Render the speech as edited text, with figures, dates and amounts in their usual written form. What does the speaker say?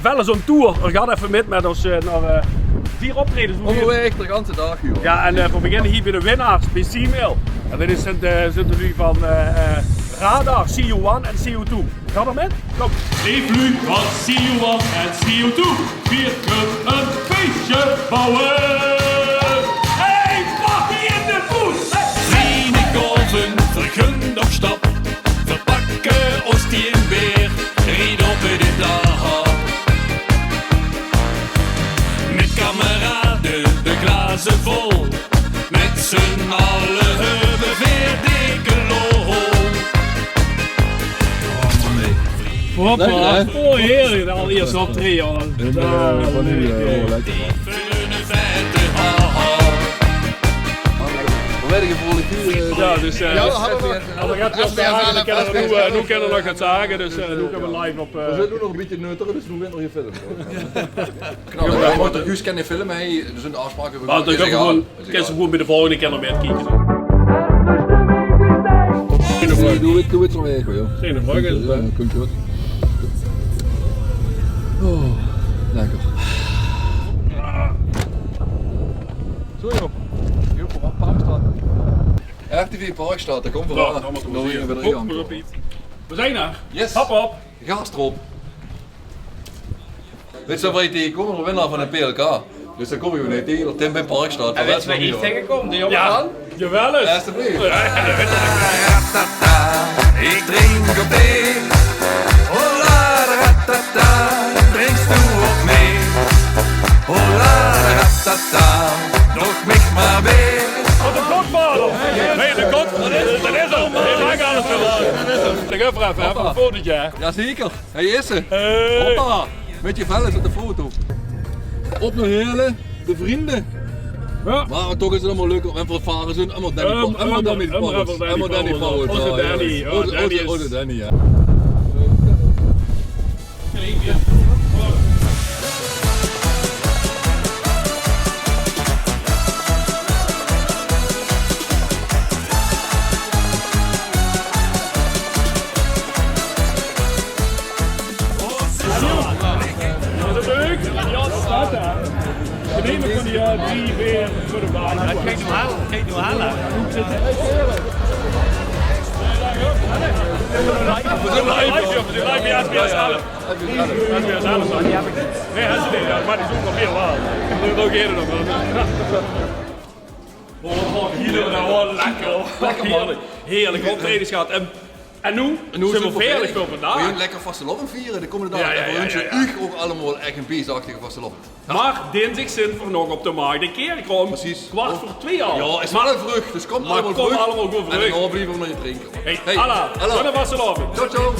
vellen zo'n tour. We gaan even met ons naar 4 optredens. Onderweg de hele dag, joh. Ja, en we beginnen hier bij de winnaars, bij C-Mail. En dit zijn nu van Radar, CO1 en CO2. Ga er met? Kom. Leef nu van CO1 en CO2. Wir kunnen een feestje bouwen. Hey, party in de voet! Vrienden golven, vergun op stap. Verpakken ons die in weer, ried op de dag. Met kameraden, de glazen vol. Met z'n allen hebben weer dikke lol. Hoppa. Oh heerlijk, al eerst optreden. Lekker. Hoe weet je vrolijk hier? Ja, dus Ja, dat hadden we. dan gaat het weer nu kunnen we nog gaan zagen, dus nu kunnen we live op... We zijn nu nog een beetje neuter, dus nu bent er geen film. Knap, wij moeten Guus kennen filmen, dus een afspraak hebben Dan kunnen we gewoon bij de volgende keer nog weer kijken. Doe het zo weer, joh. Geen vraag is het. Ja, komt goed. Oh, lekker. Zo joh. Hier op Parkstraat. RTV Parkstraat, daar komt vooral. Dan weer bij de gang. We zijn er. Yes. Hop op. Gas erop. Weet je waar je tegenkomt? De winnaar van de PLK. Dus dan kom je weer tegen, Tim bij Parkstraat. En weet je waar hier tegenkomt? Die jongen Ja, van? jawel eens. Alsjeblieft. Ik drink op thee. Hola, ratata, drinkst du op mee? Hola, ratata, nog mich maar weer. Wat de godvader! Nee, de godvader! Dat is al, man! Hij gaat het wel! Zeg even een fotootje. Jazeker, hij is er. Hoppa, met je vellen op de foto. Op nog hele, de vrienden. Ja. Maar toch is het allemaal leuk en voor varen zijn allemaal Danny Powers. Allemaal Danny Powers. Onze Danny, ja. We nemen van die 3 weer voor de baan. Kijk nu halen. We zijn live bij SBS 11. SBS 11. Nee, hij is niet. Maar die zoekt nog heel laat. Ik moet ook eerder nog wel. Oh, hier hebben we nou lekker man. Heerlijk optredens gehad. En nu zijn we veerlijk voor vandaag. We gaan lekker vastelovend vieren de komende dagen. En we wensen u ook allemaal echt een beestachtige vastelovend. Maar dinsdag zijn we nog op de markt. De kerkrom. Precies. 1:15 al. Ja, is maar een vrucht, dus kom allemaal kom vrucht. allemaal goed En vrucht. dan blijven we nog je drinken. Hey, alla, vastelovend. Ciao, ciao.